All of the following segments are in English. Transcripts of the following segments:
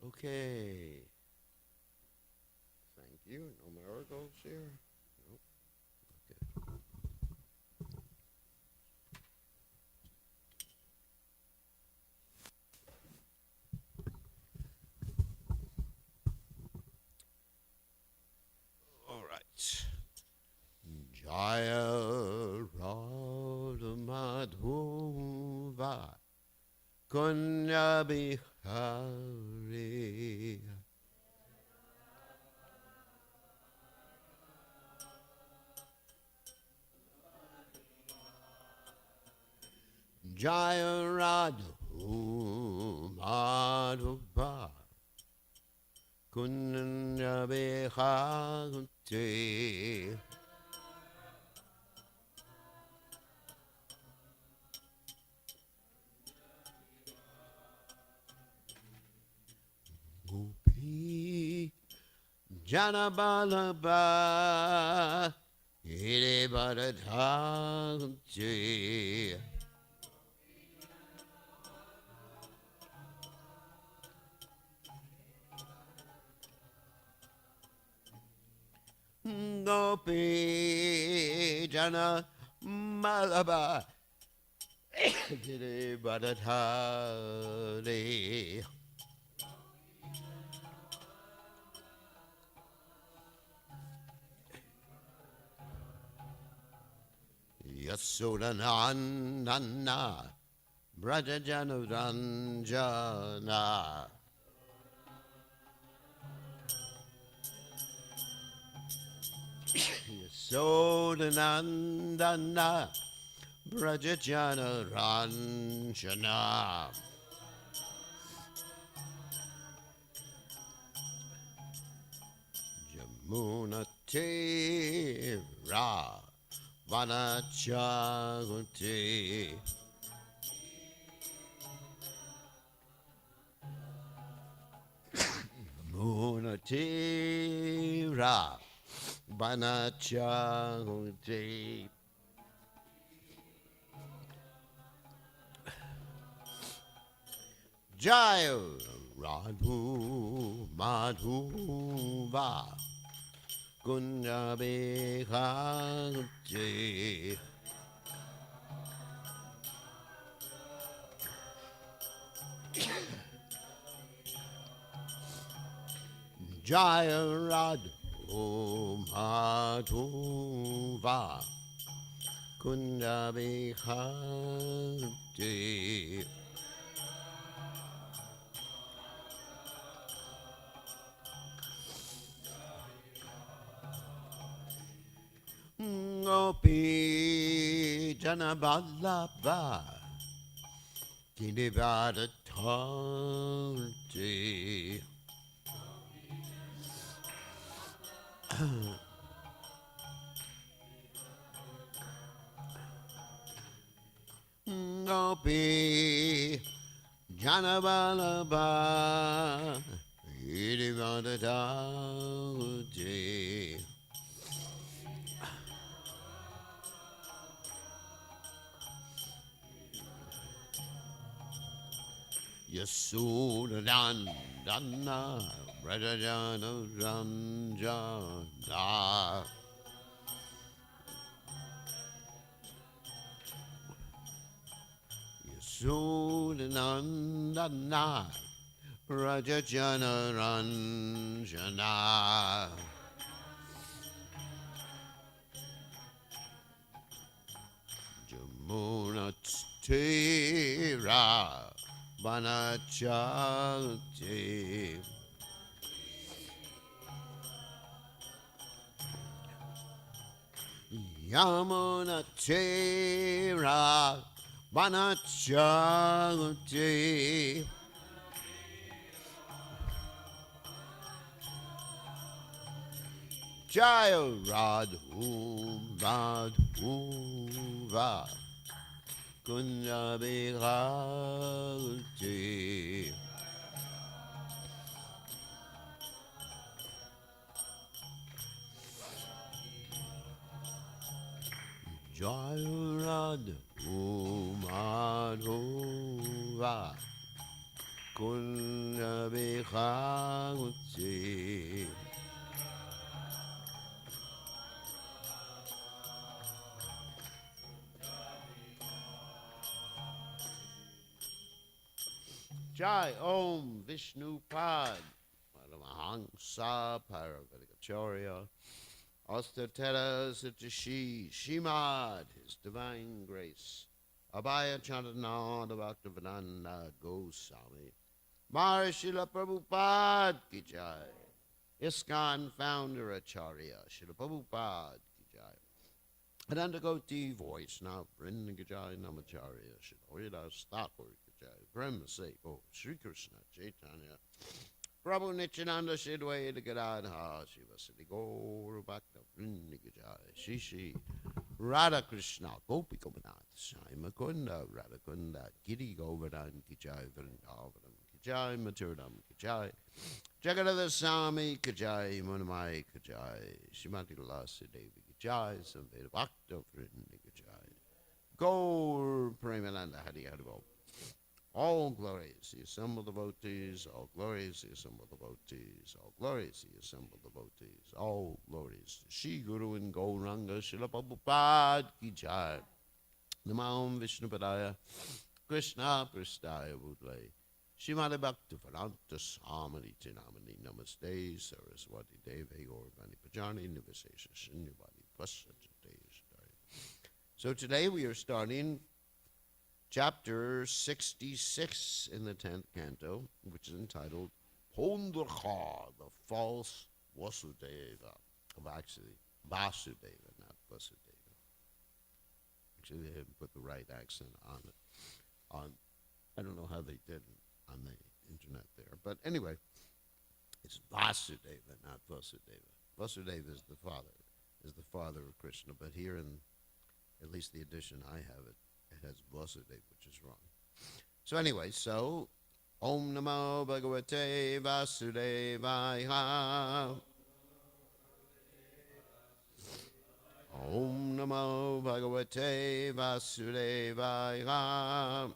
Okay. Thank you. No miracles here. Nope. Okay. All right. Jaya Radha Madhuva Kunya Bihari Jaya Radha Madhuva Kunya Bihari Gopi Janabalaba Ire Bharadhanti Gopi Janabalaba Ire Bharadhanti Yasodanandana Brajajanuranjana Yasodanandana Brajajanuranjana Jamunatira Vanachagunti Munatira Vanachagunti Jaya Radhu Madhuva Kunjabekhanti Jaya Radhu Madhuva Kunjabekhanti Gopi Janaballabha Kinivadatanti Gopi Janaballabha Kinivadatanti Yasudandana Brajajana Ranjana Yasudandana Brajajana Ranjana Jamuna Tira Vanachanti Yamuna Tira Vanachanti Jaya Radhu Madhuva Kunjabekhanti Jaya Radhu Madhuva Kunda bkgoswami. Jai Om Vishnu Pad Paramahansa Paragadacharya Astatera Satashi Shimad, His Divine Grace Abhaya Chandananda Bhaktivedanta Goswami Mahārishila Prabhupada Ki Jai. ISKCON Founder Acharya Srila Prabhupada Ki Jai. Anandagoti voice now Vrinda Ki Jai Namacharya Srila Haridas Thakur Ki Jai. Brahma Seko Sri Krishna Chaitanya Prabhu Nityananda Shidwaita Gadadha Shivasati Gaura Bhakta Vrinda Ki Jai. Shri Shri Radha Krishna Gopi Gopinath Sai Makunda Radha Kunda Giri Govardhan Ki Jai Vrindavanam Ki Jai Maturam Ki Jai Jagadada Swami Ki Jai Munamai Ki Jai Shrimati Lasi Devi Ki Jai Samveda Bhakta Vrinda Ki Jai Gaur Premananda Hari Hari Bol. All glories, the assembled devotees, all glories, the assembled devotees, all glories, the assembled devotees, all glories to Shri Guru and Gauranga Srila Prabhupada Ki Jai. Namam Vishnupadaya Krishna Prasthaya Bhutale Shrimati Bhaktivedanta Swami Tinamani Namaste Saraswati Devi Gaurvani Pajani Nivasesha Shunyavadi Pasachate. So today we are starting Chapter 66 in the 10th canto, which is entitled Pondracha, the false Vasudeva. Actually, Vasudeva, not Vasudeva. Actually, they didn't put the right accent on it. I don't know how they did it on the internet there. But anyway, it's Vasudeva, not Vasudeva. Vasudeva is the father of Krishna. But here in at least the edition I have it has Vasudeva, which is wrong. So anyway, Om Namo Bhagavate Vasudevaya. Om Namo Bhagavate Vasudevaya.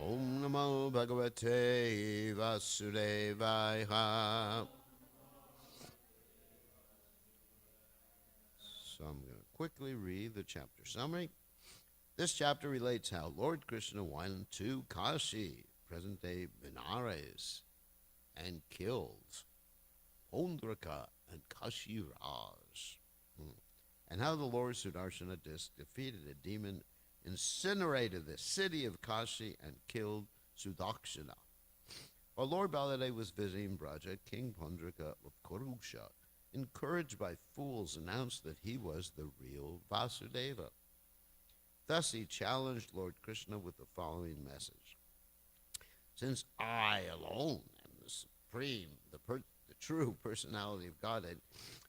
Om Namo Bhagavate Vasudevaya. So I'm going to quickly read the chapter summary. This chapter relates how Lord Krishna went to Kashi, present-day Benares, and killed Pondraka and Kashi Raj, and how the Lord Sudarshana Disk defeated a demon, incinerated the city of Kashi, and killed Sudakshana. While Lord Baladev was visiting Braja, King Pondraka of Kurusha, encouraged by fools, announced that he was the real Vasudeva. Thus he challenged Lord Krishna with the following message. Since I alone am the supreme, the true personality of Godhead,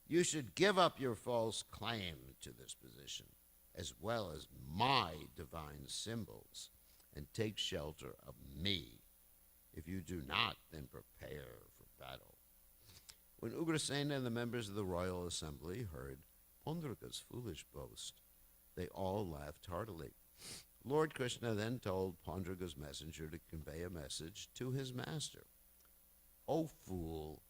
you should give up your false claim to this position, as well as my divine symbols, and take shelter of me. If you do not, then prepare for battle. When Ugrasena and the members of the royal assembly heard Pondraka's foolish boast, they all laughed heartily. Lord Krishna then told Pondraka's messenger to convey a message to his master. O fool,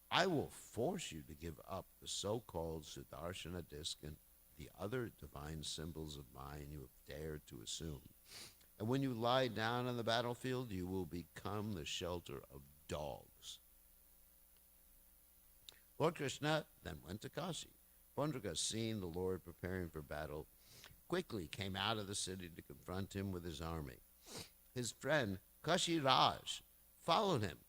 I will force you to give up the so-called Sudarshana Disk and the other divine symbols of mine you have dared to assume. And when you lie down on the battlefield, you will become the shelter of dogs. Lord Krishna then went to Kashi. Pondraka, seeing the Lord preparing for battle, quickly came out of the city to confront him with his army. His friend Kashi Raj followed him,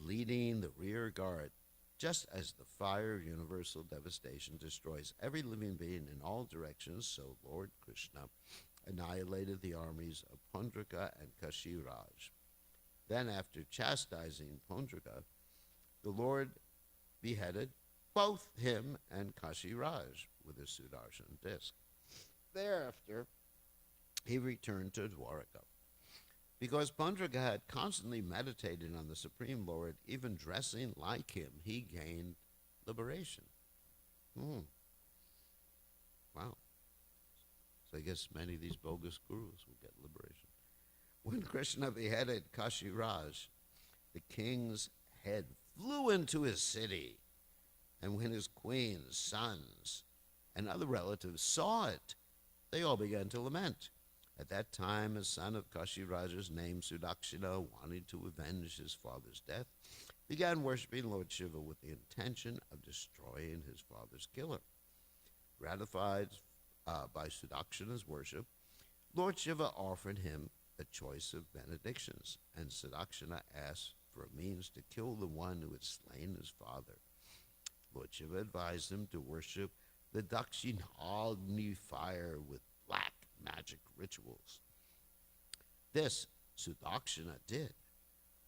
leading the rear guard. Just as the fire of universal devastation destroys every living being in all directions, so Lord Krishna annihilated the armies of Pondraka and Kashi Raj. Then, after chastising Pondraka, the Lord beheaded both him and Kashi Raj with a Sudarshan disc. Thereafter, he returned to Dwaraka. Because Pondraka had constantly meditated on the Supreme Lord, even dressing like him, he gained liberation. Wow. So I guess many of these bogus gurus will get liberation. When Krishna beheaded Kashiraj, the king's head flew into his city, and when his queen's sons and other relatives saw it, they all began to lament. At that time, a son of Kashiraj's named Sudakshina, wanting to avenge his father's death, began worshipping Lord Shiva with the intention of destroying his father's killer. Gratified by Sudakshina's worship, Lord Shiva offered him a choice of benedictions, and Sudakshina asked for a means to kill the one who had slain his father. Lord Shiva advised him to worship the Dakshinagni fire with black magic rituals. This Sudakshina did,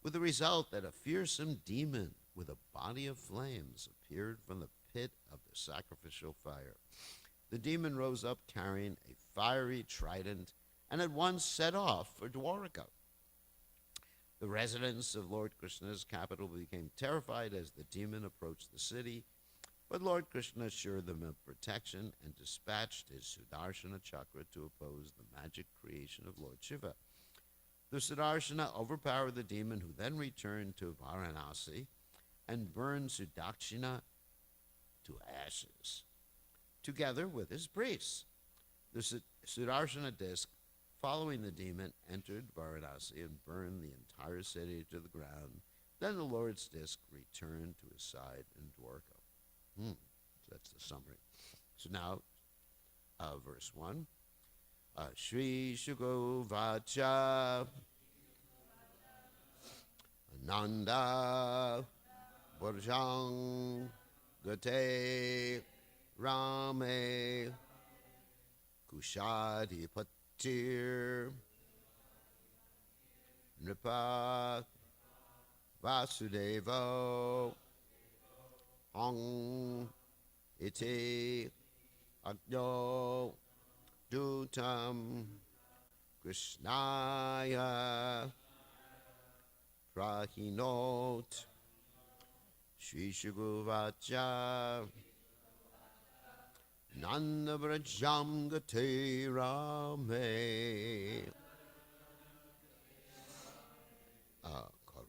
with the result that a fearsome demon with a body of flames appeared from the pit of the sacrificial fire. The demon rose up carrying a fiery trident and at once set off for Dwarka. The residents of Lord Krishna's capital became terrified as the demon approached the city, but Lord Krishna assured them of protection and dispatched his Sudarshana chakra to oppose the magic creation of Lord Shiva. The Sudarshana overpowered the demon, who then returned to Varanasi and burned Sudakshina to ashes, together with his priests. The Sudarshana disc, following the demon, entered Varanasi and burned the entire city to the ground. Then the Lord's disc returned to his side in Dwarka. So that's the summary. So now, verse 1. Shri Shugovacha Ananda Burjang Gate Rame Kushadi Patir Nripa Vasudevo Hong Iti Agno Dutam Krishnaya Prahinot Shri Shugovacha Nanda Brajam Gate Rame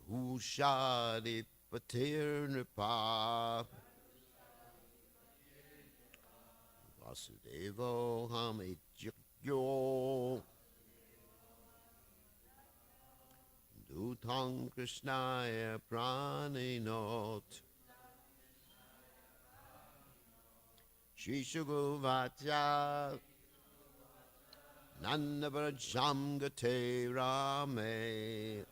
Karushadi Patir Nripa Vasudevo Ham Yo Dutang Krishnaya Praninot Shri Shugovacha Nanda Brajam Gate Rame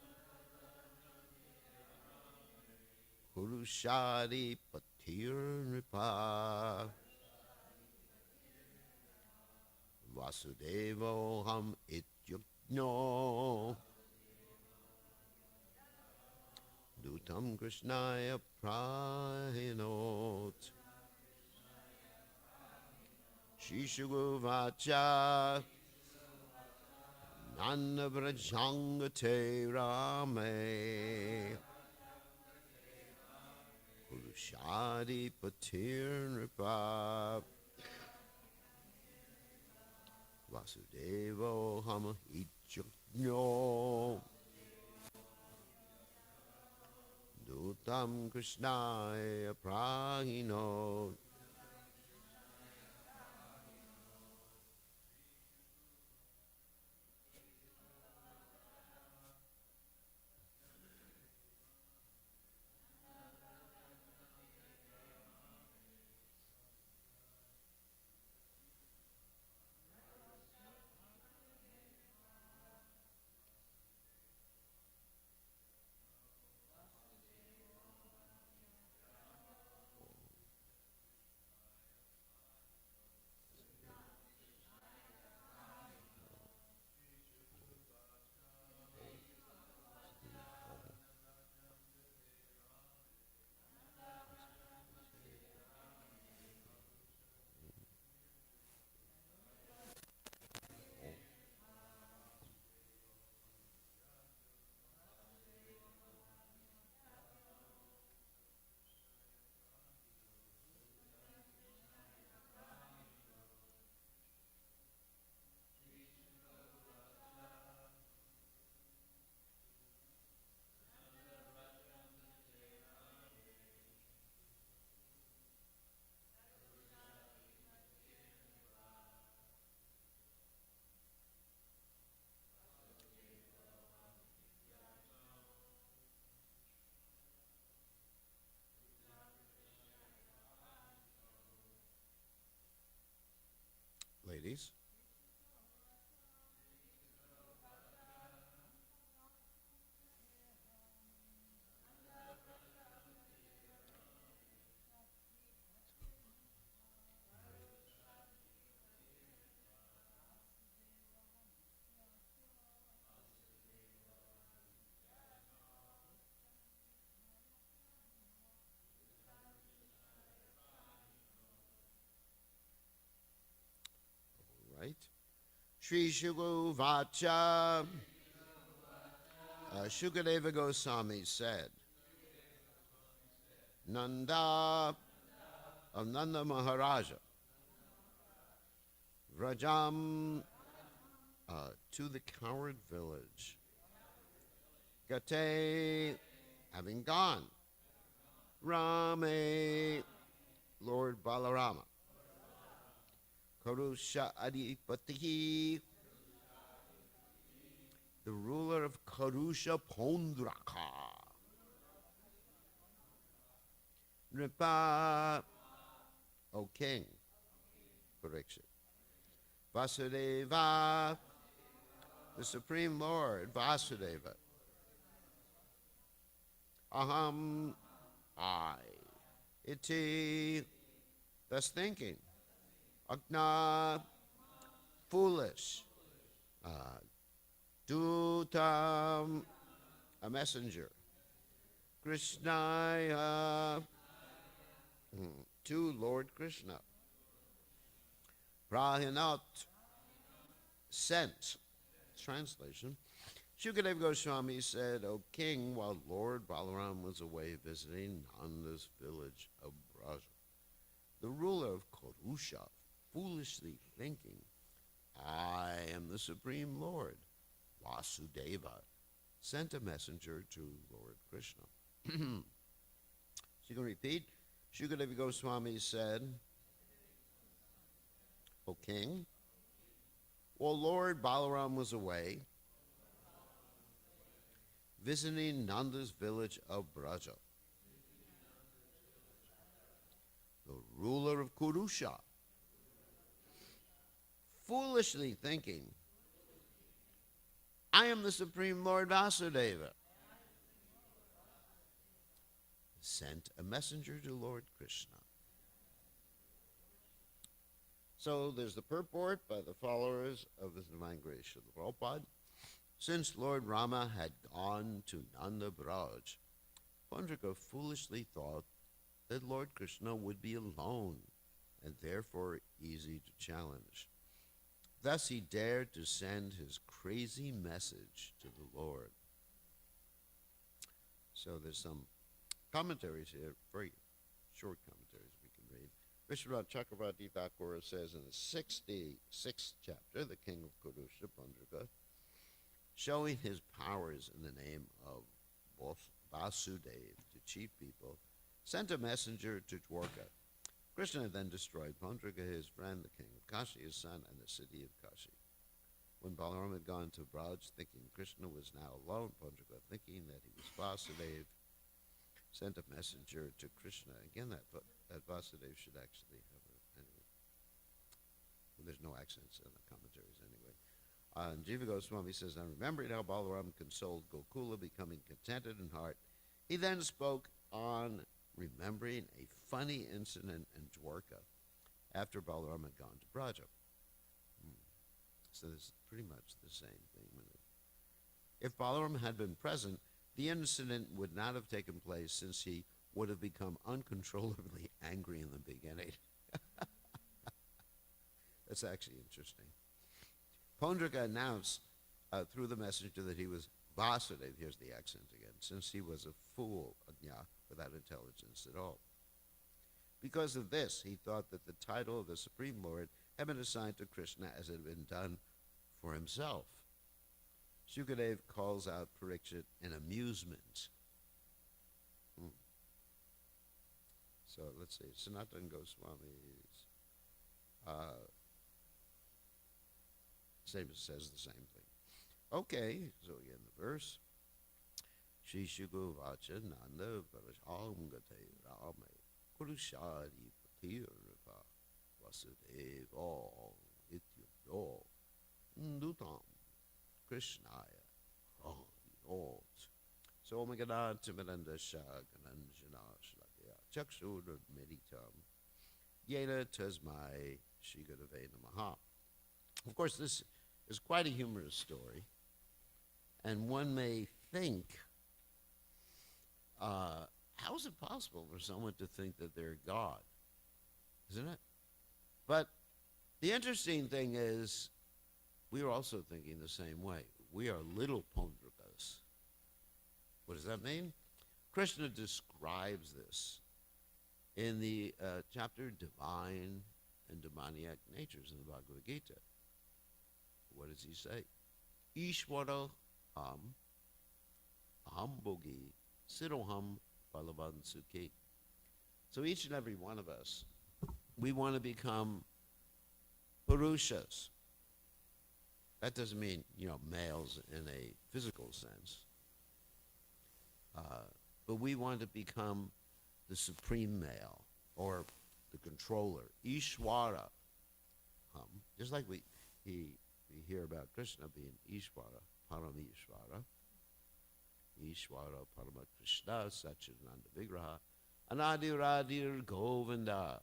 Kurushadi Patir Nripa Vasudevo Ham Ityugno Dutam Krishnaya Prahinot Shri Shugovacha Nanda Brajangate Rame Purushadi Patir Nripa Vasudevo Ham Ityugno Dutam Krishnaya Prahinot. ladies. Right? Sri Shugu Vacha. Shukadeva Goswami said, Nanda of Nanda Maharaja, Vrajam to the coward village, Gate, having gone, Rame, Lord Balarama, Karusha Adipati, the ruler of Karusha Pondraka, Nripa, O king, Parikshit, Vasudeva, the Supreme Lord, Vasudeva, Aham, I, Iti, thus thinking, Agna, foolish, Dutam, a messenger, Krishnaya, to Lord Krishna, Prahinat, sent. Translation. Shukadeva Goswami said, O king, while Lord Balaram was away visiting Nanda's village of Braja, the ruler of Kurusha, foolishly thinking, I am the Supreme Lord, Vasudeva, sent a messenger to Lord Krishna. So you can repeat. Shukadeva Goswami said, O king, while Lord Balaram was away, visiting Nanda's village of Braja, the ruler of Kurusha, foolishly thinking, I am the Supreme Lord Vasudeva, sent a messenger to Lord Krishna. So there's the purport by the followers of the Divine Grace Srila Prabhupada. Since Lord Rama had gone to Nanda Braj, Pandrika foolishly thought that Lord Krishna would be alone and therefore easy to challenge. Thus he dared to send his crazy message to the Lord. So there's some commentaries here, very short commentaries we can read. Vishwanath Chakravarti Thakur says in the 66th chapter, the king of Kurusha, Pandrika, showing his powers in the name of Vasudeva to cheat people, sent a messenger to Dwarka. Krishna then destroyed Pandrika, his friend, the king of Kashi, his son, and the city of Kashi. When Balaram had gone to Braj, thinking Krishna was now alone, Pandrika, thinking that he was Vasudeva, sent a messenger to Krishna. Again, that Vasudeva should actually have anyway. Well, there's no accents in the commentaries anyway. And Jiva Goswami says, now remembering how Balaram consoled Gokula, becoming contented in heart, he then spoke on remembering a funny incident in Dwarka after Balaram had gone to Braja. So this is pretty much the same thing. If Balaram had been present, the incident would not have taken place, since he would have become uncontrollably angry in the beginning. That's actually interesting. Pandrika announced through the messenger that he was Vasudeva, here's the accent again, since he was a fool, without intelligence at all. Because of this, he thought that the title of the Supreme Lord had been assigned to Krishna as it had been done for himself. Shukadeva calls out Parikshit in amusement. So let's see, Sanatana Goswami's says the same thing. Okay, so again the verse. Shri Shugo Vacha Nanda Varasham Gate Rame Kurushari Patirapa Vasudeva Ityu yo ndutam Krishnaya oh. So Omagana Timiranda Shagananjana Shlakya Chakshur Meditam Yena Tasmai Shigadave Namaha. Of course, this is quite a humorous story, and one may think, how is it possible for someone to think that they're God? Isn't it? But the interesting thing is, we are also thinking the same way. We are little Pundrikas. What does that mean? Krishna describes this in the chapter Divine and Demoniac Natures in the Bhagavad Gita. What does he say? Ishwara aham bogi siroham balavan sukhi. So each and every one of us, we want to become Purushas. That doesn't mean, males in a physical sense. But we want to become the supreme male, or the controller, Ishwara. Just like we hear about Krishna being Ishwara, Paramishwara, Ishwara Parama Krishna, Satchidananda Vigraha, Anadiradir Govinda,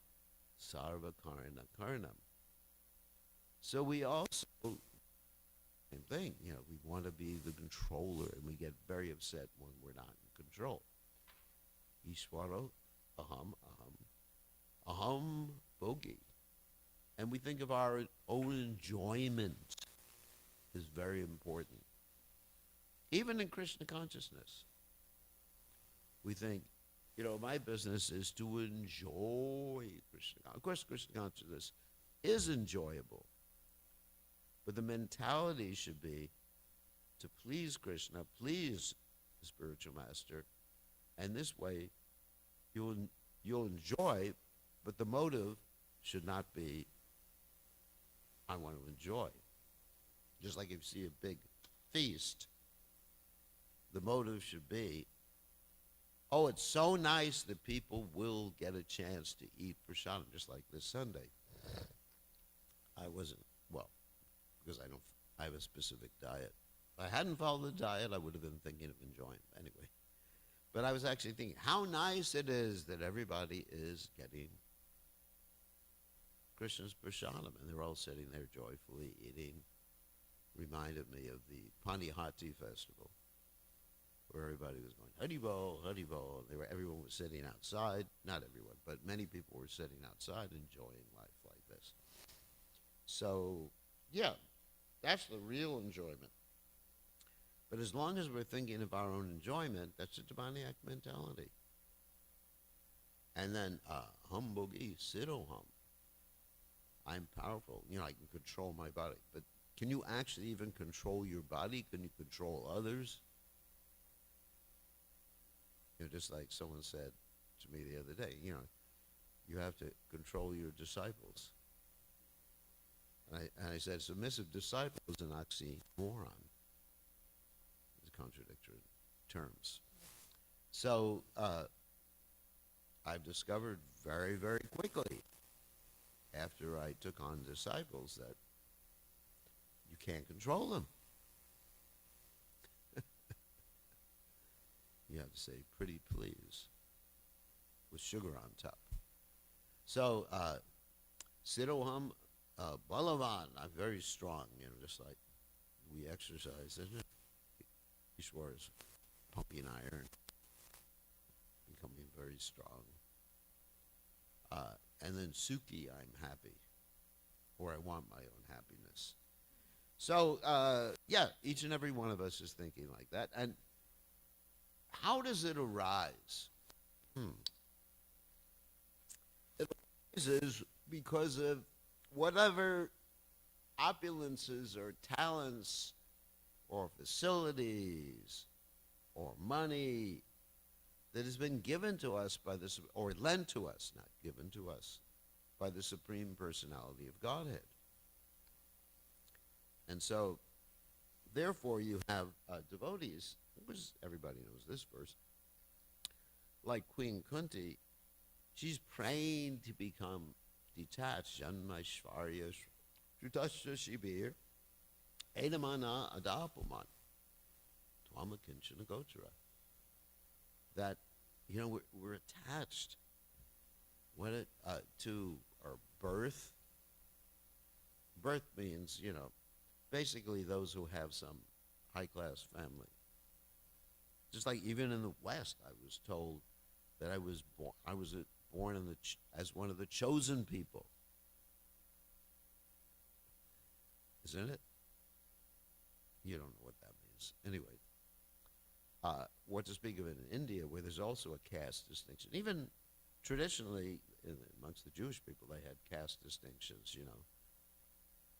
Sarva Karna Karnam. So we also, same thing, we want to be the controller, and we get very upset when we're not in control. Ishwara, aham bogi. And we think of our own enjoyment is very important. Even in Krishna consciousness, we think, my business is to enjoy Krishna. Of course, Krishna consciousness is enjoyable, but the mentality should be to please Krishna, please the spiritual master, and this way you'll enjoy, but the motive should not be, I want to enjoy. Just like if you see a big feast, the motive should be, oh, it's so nice that people will get a chance to eat prasadam, just like this Sunday. I wasn't, because I have a specific diet. If I hadn't followed the diet, I would have been thinking of enjoying it anyway. But I was actually thinking how nice it is that everybody is getting Krishna's prasadam, and they're all sitting there joyfully eating. Reminded me of the Panihati festival, where everybody was going Haribol, Haribol. Everyone was sitting outside. Not everyone, but many people were sitting outside enjoying life like this. So, yeah, that's the real enjoyment. But as long as we're thinking of our own enjoyment, that's a demoniac mentality. And then, hum bogi, siddho hum. I'm powerful. I can control my body. But can you actually even control your body? Can you control others? Just like someone said to me the other day, you have to control your disciples. And I said, submissive disciple is an oxymoron. It's contradictory terms. So I've discovered very, very quickly after I took on disciples that you can't control them. You have to say, pretty please, with sugar on top. So, Siddhoham Balavan, I'm very strong, just like we exercise, isn't it? Ishwar is pumping iron, becoming very strong. And then Sukhi, I'm happy, or I want my own happiness. So, each and every one of us is thinking like that. And how does it arise? It arises because of whatever opulences or talents or facilities or money that has been given to us by this, or lent to us, not given to us, by the Supreme Personality of Godhead. And so, therefore, you have devotees, which everybody knows this verse, like Queen Kunti. She's praying to become detached, Janmaishvarya Tutasya Shibir, Edamana Adapuman, Twama Kinchana Gochara. That, we're attached to our birth. Birth means, basically those who have some high-class family. Just like even in the West, I was told that I was born as one of the chosen people. Isn't it? You don't know what that means. Anyway, what to speak of in India, where there's also a caste distinction. Even traditionally, amongst the Jewish people, they had caste distinctions,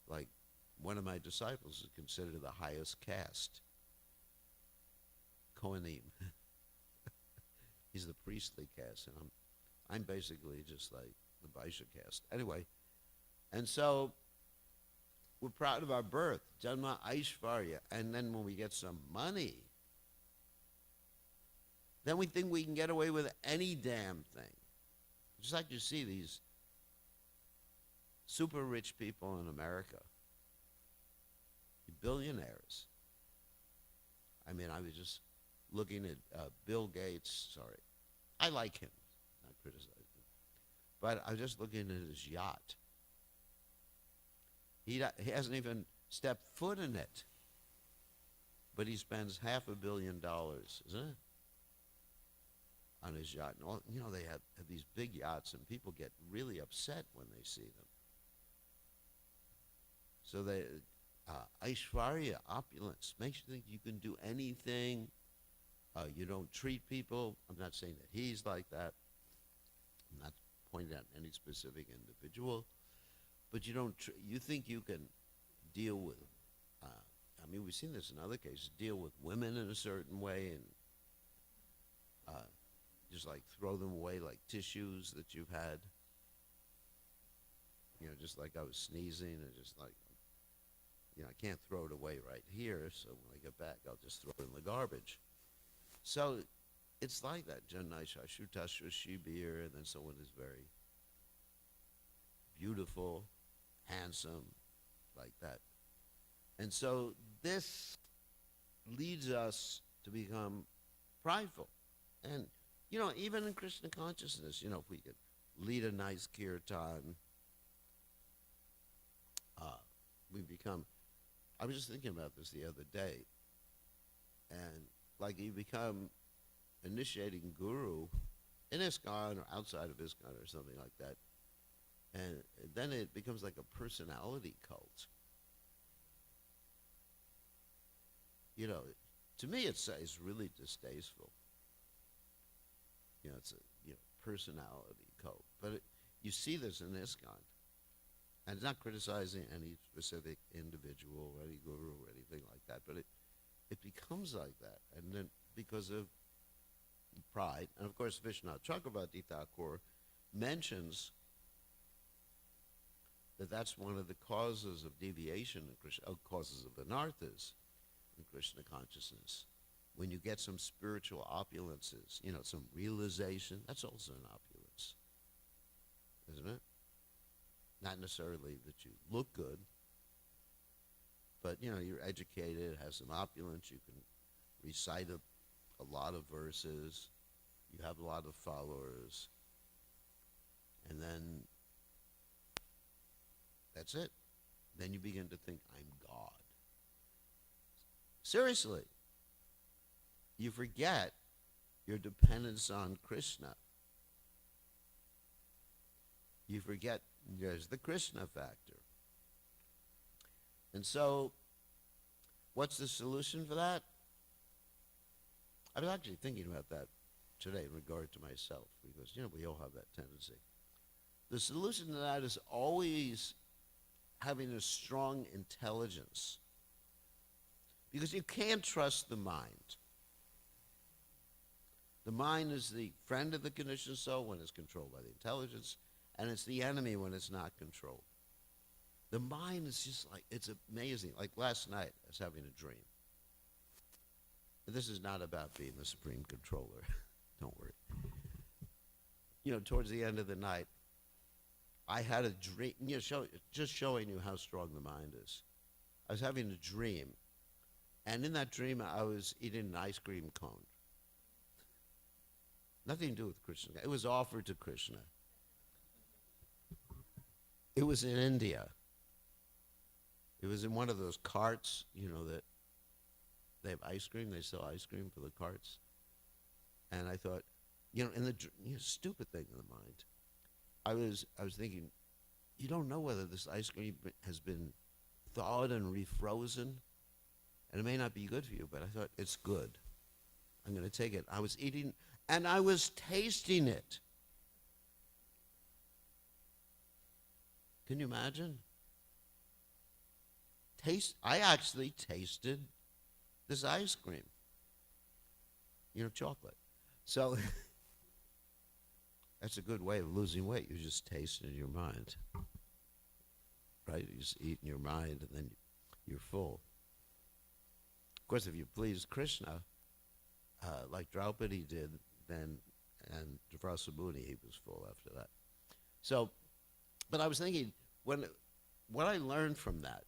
Like one of my disciples is considered the highest caste, Kohanim. He's the priestly caste, and I'm basically just like the Vaishya caste. Anyway, and so we're proud of our birth, Janma Aishvarya, and then when we get some money, then we think we can get away with any damn thing. Just like you see these super rich people in America, billionaires. I mean, I was just looking at Bill Gates. Sorry, I like him, not criticizing him, but I was just looking at his yacht. He hasn't even stepped foot in it, but he spends $500 million, isn't it, on his yacht. And all, they have these big yachts, and people get really upset when they see them. So Aishwarya, opulence, makes you think you can do anything. You don't treat people. I'm not saying that he's like that. I'm not pointing out any specific individual. But you think you can deal with, we've seen this in other cases, deal with women in a certain way and just like throw them away like tissues that you've had. Just like I was sneezing and just like, I can't throw it away right here, so when I get back, I'll just throw it in the garbage. So it's like that. Janaisha Shutasha Shibir, and then someone is very beautiful, handsome, like that. And so this leads us to become prideful. And, even in Krishna consciousness, if we could lead a nice kirtan, we become, I was just thinking about this the other day, and like you become initiating guru in ISKCON or outside of ISKCON or something like that, and then it becomes like a personality cult. To me it's really distasteful. It's a personality cult. But you see this in ISKCON. And it's not criticizing any specific individual or any guru or anything like that, but it becomes like that. And then because of pride, and of course Vishwanath Chakravarti Thakur mentions that's one of the causes of deviation in Krishna, causes of anarthas in Krishna consciousness. When you get some spiritual opulences, some realization, that's also an opulence, isn't it? Not necessarily that you look good, but you're educated, have some opulence, you can recite a lot of verses, you have a lot of followers, and then that's it. Then you begin to think, I'm God. Seriously. You forget your dependence on Krishna. You forget there's the Krishna factor. And so, what's the solution for that? I was actually thinking about that today in regard to myself, because, we all have that tendency. The solution to that is always having a strong intelligence, because you can't trust the mind. The mind is the friend of the conditioned soul when it's controlled by the intelligence, and it's the enemy when it's not controlled. The mind is just like, it's amazing. Like last night, I was having a dream. This is not about being the supreme controller. Don't worry. Towards the end of the night, I had a dream, just showing you how strong the mind is. I was having a dream, and in that dream, I was eating an ice cream cone. Nothing to do with Krishna. It was offered to Krishna. It was in India. It was in one of those carts, that they have ice cream. They sell ice cream for the carts. And I thought, in the stupid thing in the mind, I was thinking, you don't know whether this ice cream has been thawed and refrozen, and it may not be good for you. But I thought it's good. I'm going to take it. I was eating, and I was tasting it. Can you imagine? I actually tasted this ice cream. Chocolate. So that's a good way of losing weight. You just taste it in your mind. Right? You just eat in your mind and then you're full. Of course, if you please Krishna, like Draupadi did then, and Drasamuni, he was full after that. So, but I was thinking, what I learned from that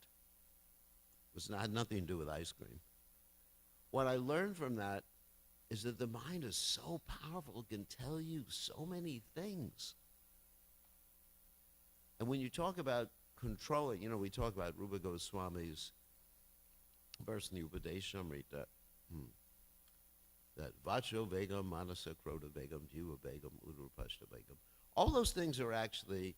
had nothing to do with ice cream. What I learned from that is that the mind is so powerful, it can tell you so many things. And when you talk about controlling, we talk about Rupa Goswami's verse in the Upadeshamrita, that Vacho Vegam, Manasa Krota Vegam, Jiva Vegam, Udurpashta Vegam. All those things are actually,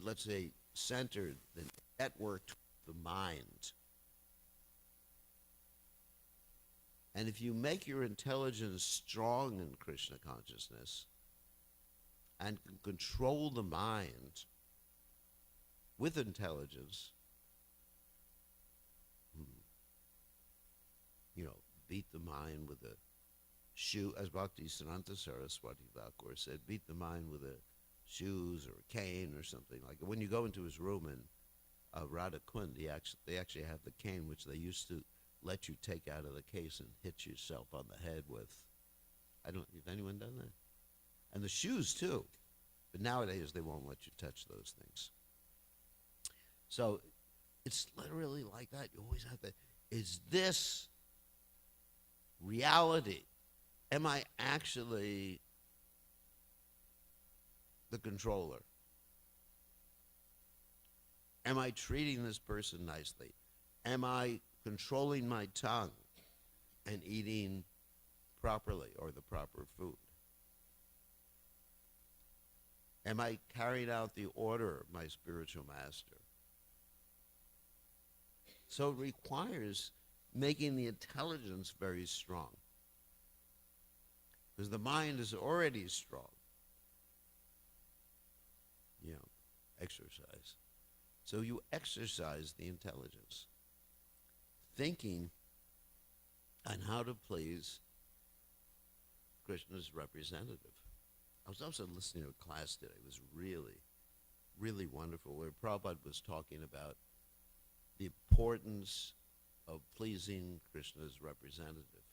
let's say, centered, the network, the mind. And if you make your intelligence strong in Krishna consciousness and can control the mind with intelligence, beat the mind with a shoe, as Bhakti Siddhanta Saraswati Thakur said, beat the mind with a shoes or a cane or something like that. When you go into his room in Radha Kund, they actually have the cane, which they used to let you take out of the case and hit yourself on the head with. Has anyone done that? And the shoes too. But nowadays they won't let you touch those things. So it's literally like that. You always have to, is this reality? Am I actually the controller? Am I treating this person nicely? Am I controlling my tongue and eating properly or the proper food? Am I carrying out the order of my spiritual master? So it requires making the intelligence very strong, because the mind is already strong. Exercise. So you exercise the intelligence, thinking on how to please Krishna's representative. I was also listening to a class today. It was really, really wonderful, where Prabhupada was talking about the importance of pleasing Krishna's representative.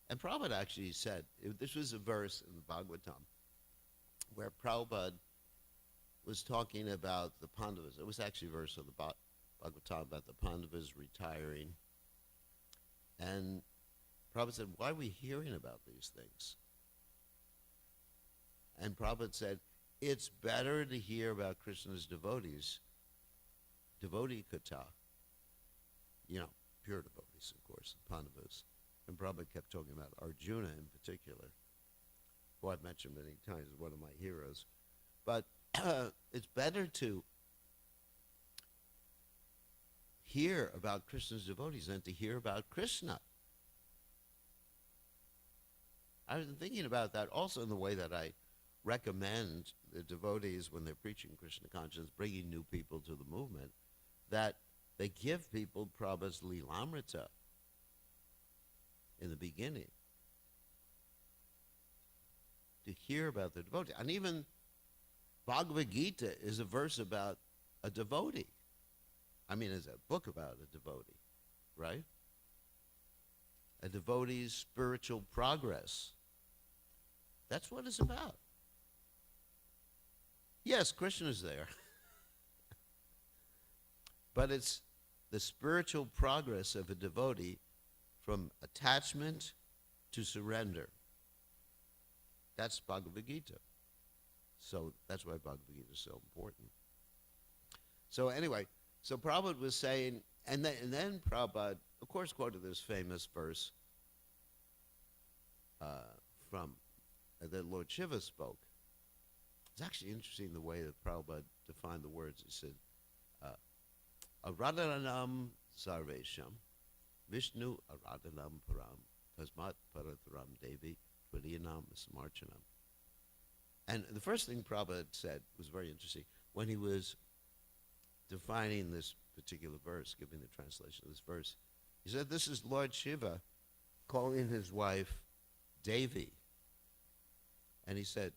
And Prabhupada actually said, this was a verse in the Bhagavatam, where Prabhupada was talking about the Pandavas. It was actually a verse of the Bhagavatam about the Pandavas retiring. And Prabhupada said, why are we hearing about these things? And Prabhupada said, it's better to hear about Krishna's devotees, devotee kata, pure devotees, of course, Pandavas. And Prabhupada kept talking about Arjuna in particular, who I've mentioned many times as one of my heroes. But it's better to hear about Krishna's devotees than to hear about Krishna. I was thinking about that also in the way that I recommend the devotees, when they're preaching Krishna consciousness, bringing new people to the movement, that they give people Prabhupada's Lilamrita in the beginning to hear about the devotee. And even Bhagavad Gita is a verse about a devotee. It's a book about a devotee, right? A devotee's spiritual progress. That's what it's about. Yes, Krishna's there, but it's the spiritual progress of a devotee from attachment to surrender. That's Bhagavad Gita. So that's why Bhagavad Gita is so important. So anyway, so Prabhupada was saying, and then Prabhupada, of course, quoted this famous verse from that Lord Shiva spoke. It's actually interesting the way that Prabhupada defined the words. He said, Aradhanam sarvesham, Vishnu aradhanam param, tasmat parataram devi, pradyanam smarchanam. And the first thing Prabhupada said was very interesting. When he was defining this particular verse, giving the translation of this verse, he said, this is Lord Shiva calling his wife Devi. And he said,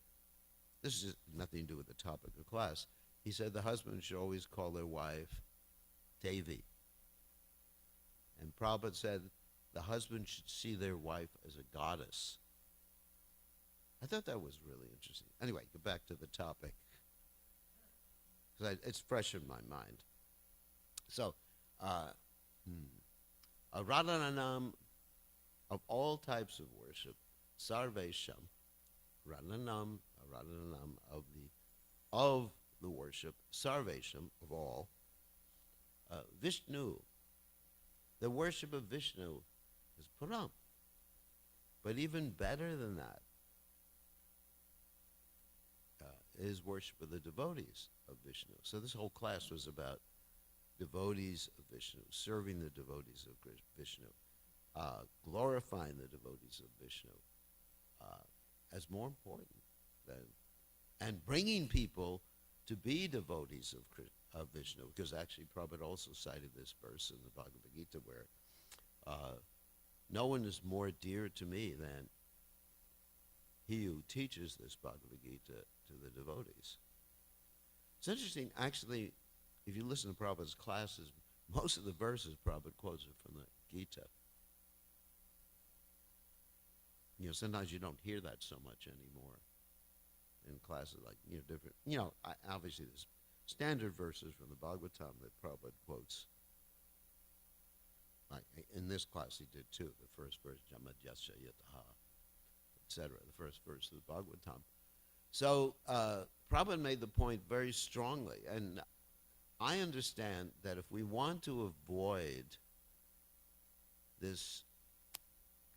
this is nothing to do with the topic of class. He said the husband should always call their wife Devi. And Prabhupada said the husband should see their wife as a goddess. I thought that was really interesting. Anyway, get back to the topic. Because it's fresh in my mind. So, Radhananam, of all types of worship, Sarvesham, Radhananam, of the worship, Sarvesham, of all, Vishnu, the worship of Vishnu is Param. But even better than that is worship of the devotees of Vishnu. So this whole class was about devotees of Vishnu, serving the devotees of Vishnu, glorifying the devotees of Vishnu as more important than, and bringing people to be devotees of Vishnu, because actually Prabhupada also cited this verse in the Bhagavad Gita where no one is more dear to me than he who teaches this Bhagavad Gita to the devotees. It's interesting, actually, if you listen to Prabhupada's classes, most of the verses Prabhupada quotes are from the Gita. You know, sometimes you don't hear that so much anymore in classes like, different, obviously there's standard verses from the Bhagavatam that Prabhupada quotes. Like in this class he did too, the first verse, Jamadyasya Yataha, etc., the first verse of the Bhagavatam. So Prabhupada made the point very strongly, and I understand that if we want to avoid this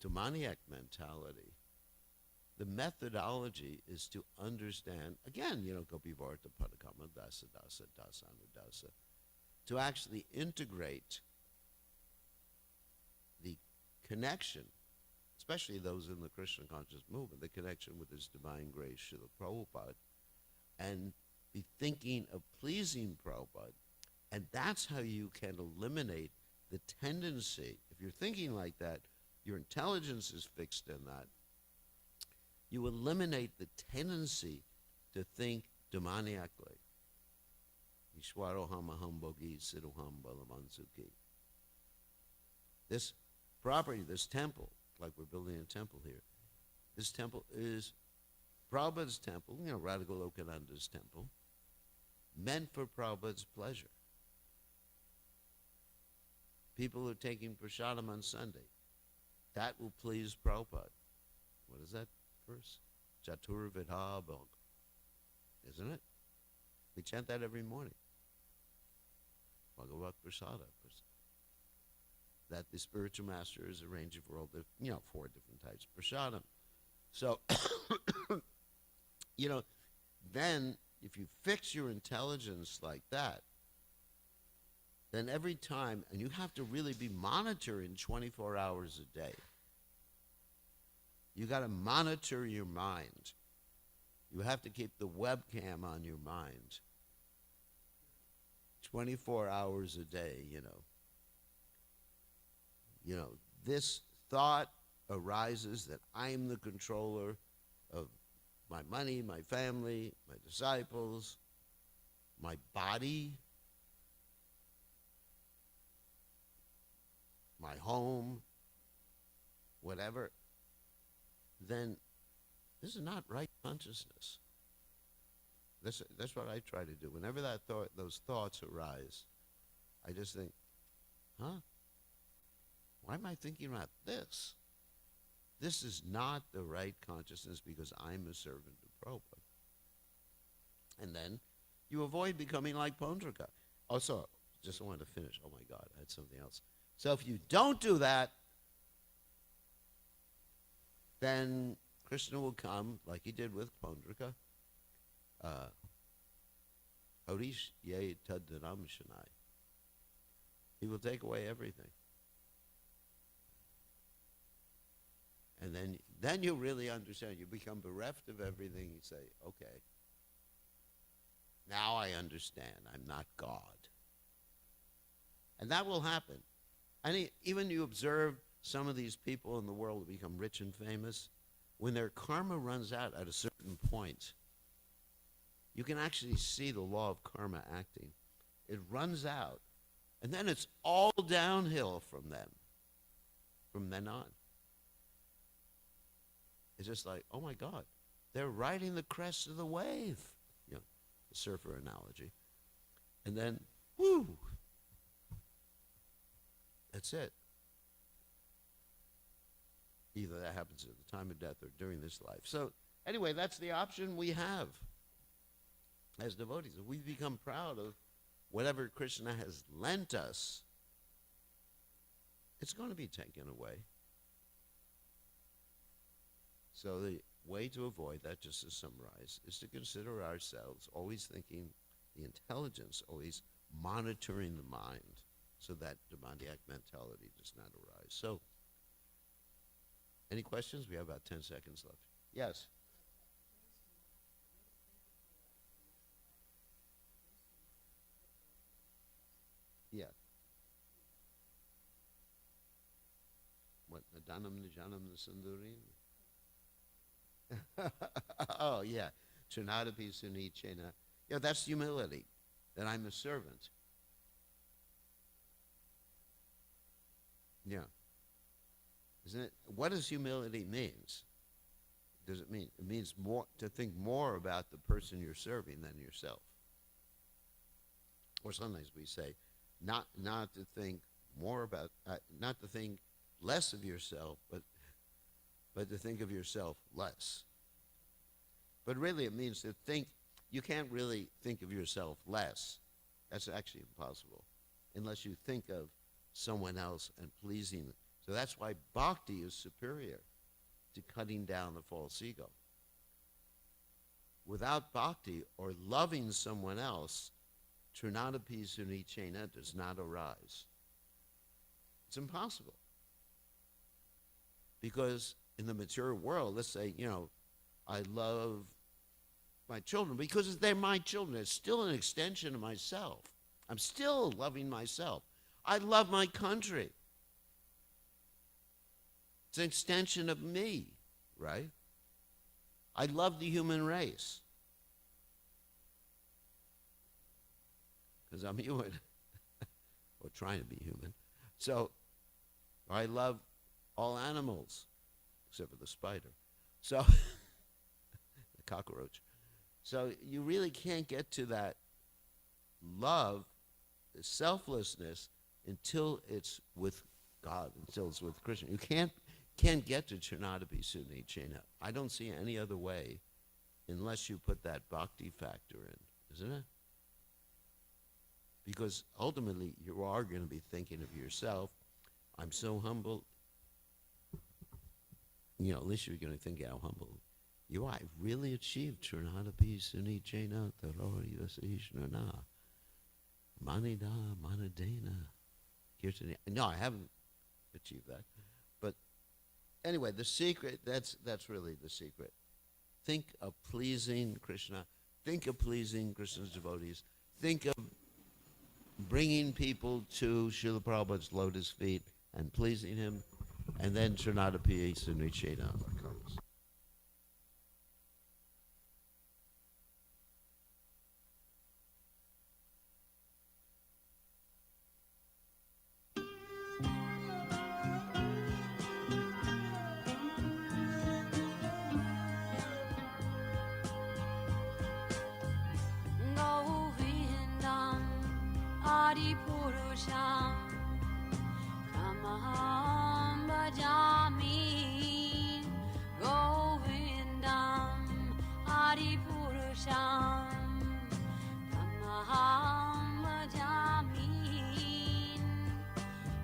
demoniac mentality, the methodology is to understand, again, Gopivarta Padakama Dasa Dasa Dasa Anudasa, to actually integrate the connection, especially those in the Krishna conscious movement, the connection with His Divine Grace, Srila Prabhupada, and be thinking of pleasing Prabhupada. And that's how you can eliminate the tendency. If you're thinking like that, your intelligence is fixed in that, you eliminate the tendency to think demoniacally. Ishwaroham aham bogi siddhoham balamansuki. This property, this temple, like we're building a temple here, this temple is Prabhupada's temple, Radha Golokananda's temple, meant for Prabhupada's pleasure. People who are taking prasadam on Sunday, that will please Prabhupada. What is that verse? Chatur Vidha Bhog. Isn't it? We chant that every morning. Bhagavat Prasada. That the spiritual master is arranging for all the, 4 different types of prasadam. So, then if you fix your intelligence like that, then every time, and you have to really be monitoring 24 hours a day. You got to monitor your mind. You have to keep the webcam on your mind. 24 hours a day, this thought arises that I'm the controller of my money, my family, my disciples, my body, my home, whatever, then this is not right consciousness. That's what I try to do. Whenever those thoughts arise, I just think, huh? Why am I thinking about this? This is not the right consciousness because I'm a servant of Prabhupada. And then you avoid becoming like Pondrika. Also, just wanted to finish. Oh my God, I had something else. So if you don't do that, then Krishna will come like he did with Pondrika. Harish ye tadram shanai. He will take away everything. And then you really understand. You become bereft of everything. You say, okay, now I understand. I'm not God. And that will happen. And even you observe some of these people in the world who become rich and famous, when their karma runs out at a certain point, you can actually see the law of karma acting. It runs out, and then it's all downhill from them, from then on. It's just like, oh my God, they're riding the crest of the wave, you know, the surfer analogy. And then, whoo, that's it. Either that happens at the time of death or during this life. So anyway, that's the option we have as devotees. If we become proud of whatever Krishna has lent us, it's going to be taken away. So the way to avoid that, just to summarize, is to consider ourselves always thinking the intelligence, always monitoring the mind so that demoniac mentality does not arise. So, any questions? We have about 10 seconds left. Yes? Yeah. What, Nadanam Nijanam Nasundurim? Oh, yeah. Trinadapi Sunichena. Yeah, that's humility, that I'm a servant. Yeah. Isn't it? What does humility means? Does it mean? It means more to think more about the person you're serving than yourself. Or sometimes we say, not to think more about, not to think less of yourself, but to think of yourself less. But really it means to think, you can't really think of yourself less. That's actually impossible, unless you think of someone else and pleasing them. So that's why bhakti is superior to cutting down the false ego. Without bhakti, or loving someone else, trinadapi sunichena does not arise. It's impossible. Because in the material world, let's say, I love my children because they're my children. It's still an extension of myself. I'm still loving myself. I love my country. It's an extension of me, right? I love the human race because I'm human, or trying to be human. So I love all animals, except for the spider. So, the cockroach. So you really can't get to that love, the selflessness, until it's with God, until it's with Krishna. You can't get to Trinadapi Sunichena. I don't see any other way unless you put that bhakti factor in, isn't it? Because ultimately you are going to be thinking of yourself. I'm so humble. At least you're going to think how humble you are. I've really achieved Trinadapi Sunichena Tarori Vasishnana Manida Manadena Kirtani. No, I haven't achieved that. But anyway, the secret, that's really the secret. Think of pleasing Krishna. Think of pleasing Krishna's devotees. Think of bringing people to Srila Prabhupada's lotus feet and pleasing him. And then Trinadapi Sunichena comes. Adipurusham Tamaham Bhajami Govindam Adipurusham Tamaham Bhajami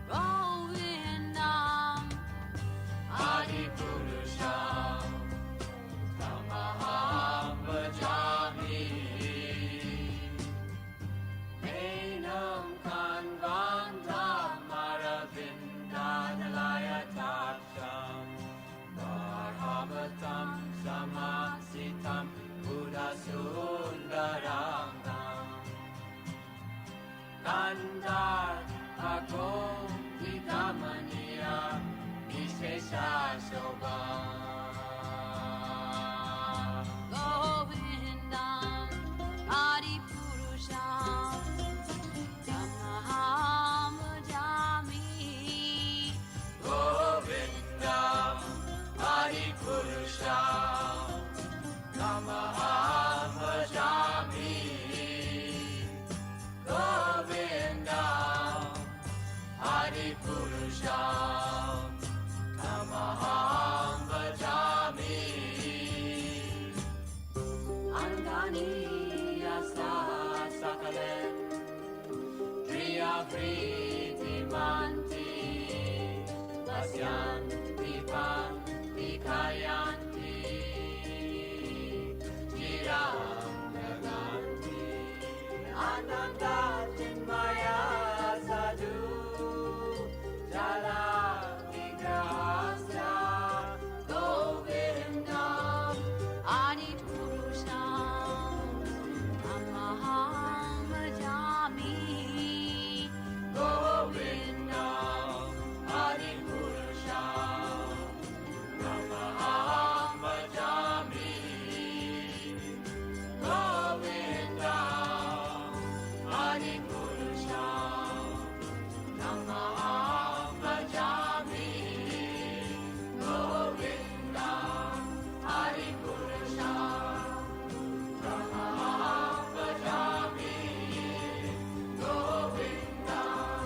Govindam Adipurusham Tamaham Bhajami Enam Kanvandam Aravindanalayataptam Bharavatam Samasitam Buddhasundarangam Nandar Agom Vidamaniya Vishesha Shobham Govindam Adipurusham Tamaham Bhajami Govindam Adipurusham Tamaham Bhajami Govindam Adipurusham Tamaham Bhajami Angani Yasa Sakalen Priya Priti Manti Pasyanti Panti Kayanti Chiram Naganti Ananda Chinmaya Sadhu Jala Vigrahasya Govindam Adipurusham Tamaham Bhajami Govindam Adipurusham Tamaham Bhajami Govindam Adipurusham Tamaham Bhajami Govindam Adipurusham Tamaham Bhajami Govindam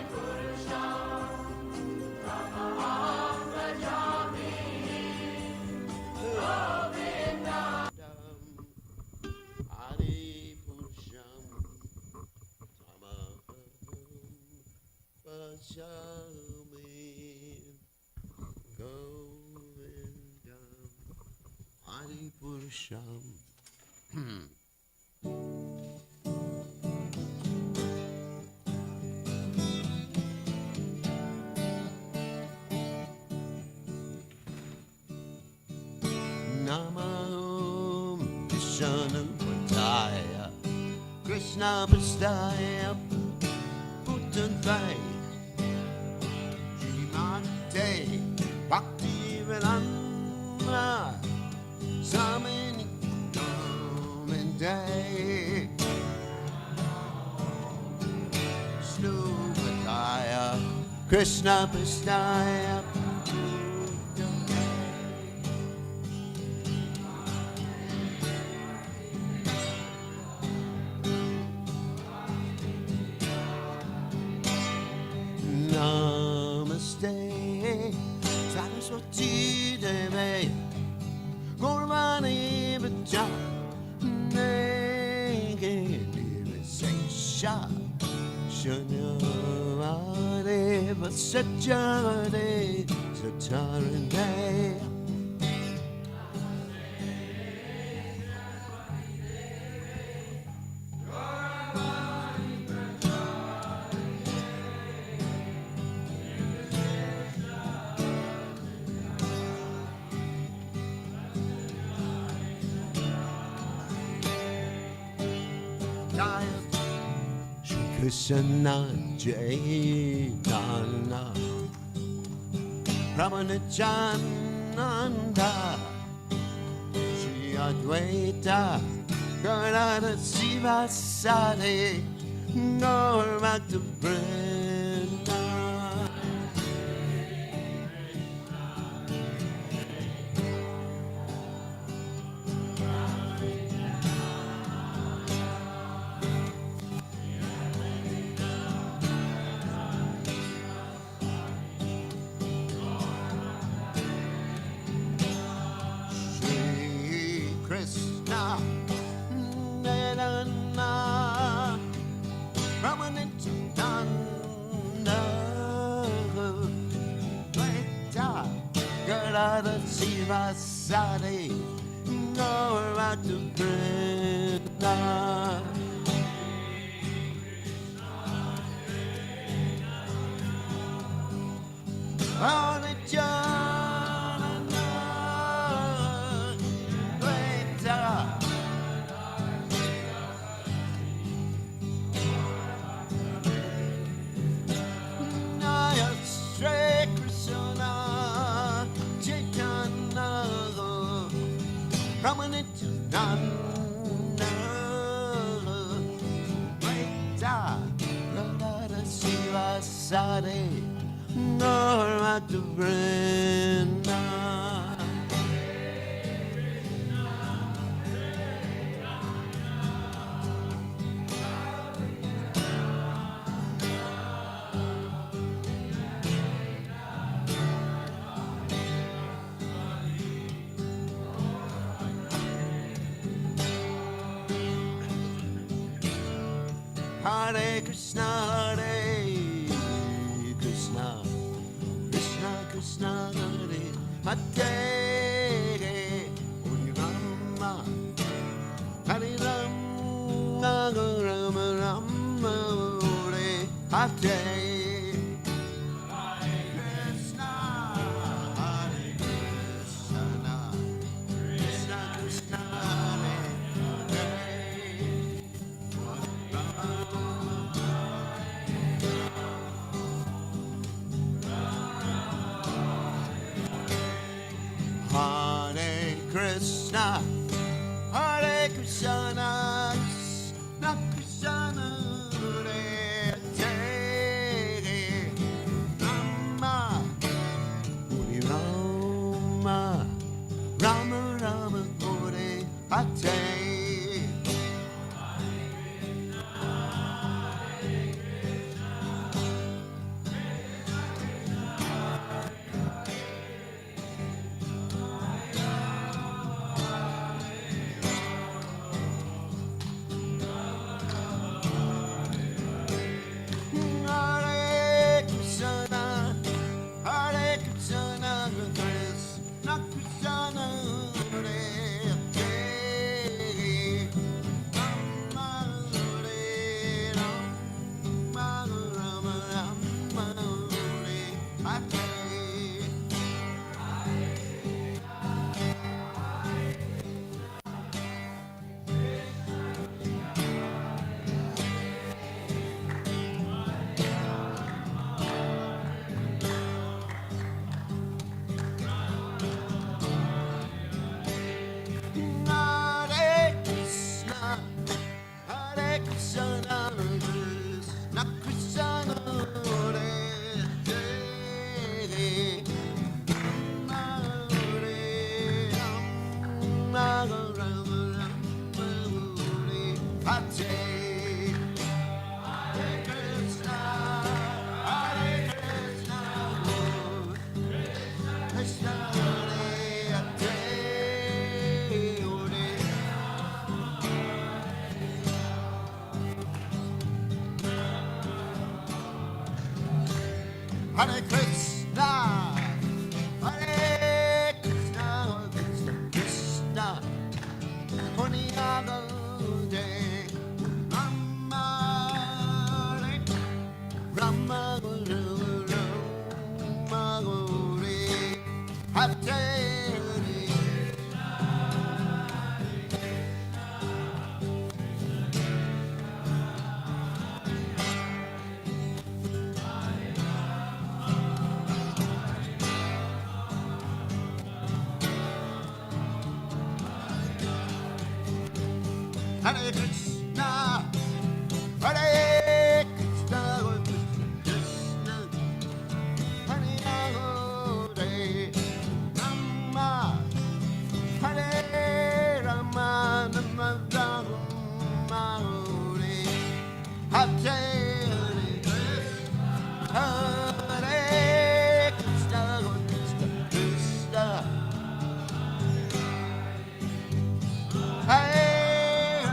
Adipurusham Tamaham Bhajami Govindam Adipurusham Tamaham Bhajami Govindam Adipurusham. Namo Vishnu Padaya Krishna Prastaya Bhutantaya Srimate Bhaktivedanta Swami Nityananda Vishnu Padaya Krishna Prastaya Namaste Saraswati Devi Gurvani Bhaja Nege Sesha Shanyavade Vasajade Satarande Krishna Chaitanya Ramanachananda Shri Advaita Karnata Sivasade Gaurmakta Vrinda Radha Shiva Sade, Nora to Krishna. On the Jana, Veta. Naya Sri Krishna, Chaitanya, Ramanityananda, Veta, Radha Shiva Sade, Nora to Brenda. Hare Krishna, Hare Krishna, Krishna Krishna, Hare Hare, Hare Rama, Hare Rama, Rama Rama, Hare Hare. Krishna, Hare Krishna, Krishna Krishna, Hare Hare Krishna, Hare Krishna, Krishna Krishna, Hare Hare, Rama, Hare Rama, Rama Rama, Hare Hare. Hare Krishna, Hare Krishna, Krishna Krishna, Hare Hare, Rama Hare Rama, Rama Rama, Hare Hare. Hare Krishna, Hare Krishna, Krishna Krishna, Hare Hare, Rama Hare Rama, Rama Rama, Hare Hare. Hare Krishna, Hare Krishna, Krishna Hare Hare, Hare Krishna, Hare Krishna, Krishna Krishna, Hare Hare, Rama Hare Rama, Rama Hare Hare. Hare Krishna, Hare Krishna, Krishna, Hare Hare, Rama, Hare Rama, Rama Rama, Hare Hare, Hare Krishna, Krishna Krishna, Hare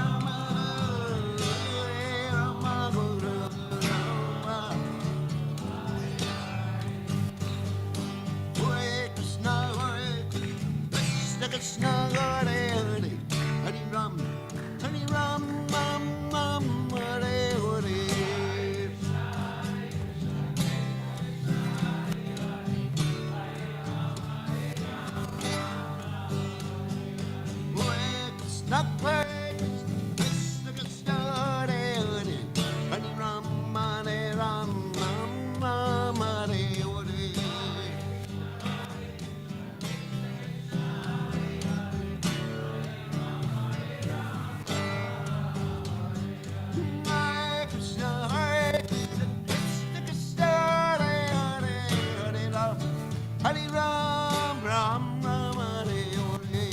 Ram Ram Hare Hare.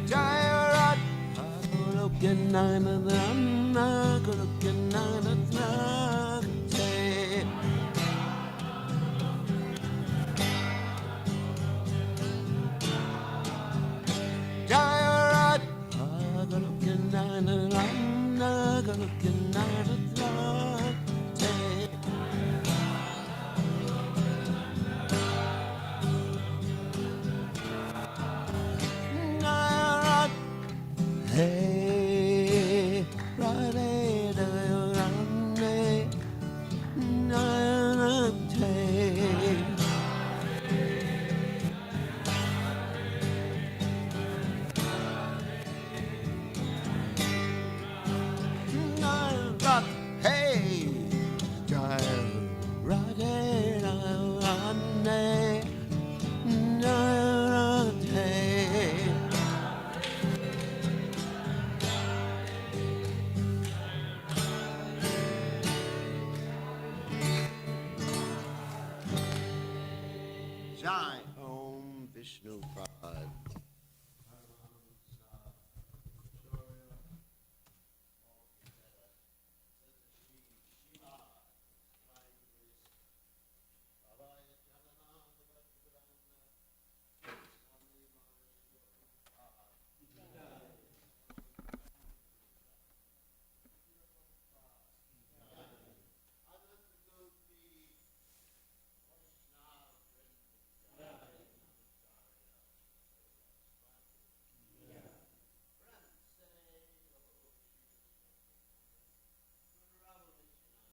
Jaya Radha Golokananda Golokananda Jaya Radha Golokananda Golokananda Hey, Radhe, Radhe, Radhe. Hey, Jai Radhe, Radhe, Radhe. Jai Om Vishnu Prabhu.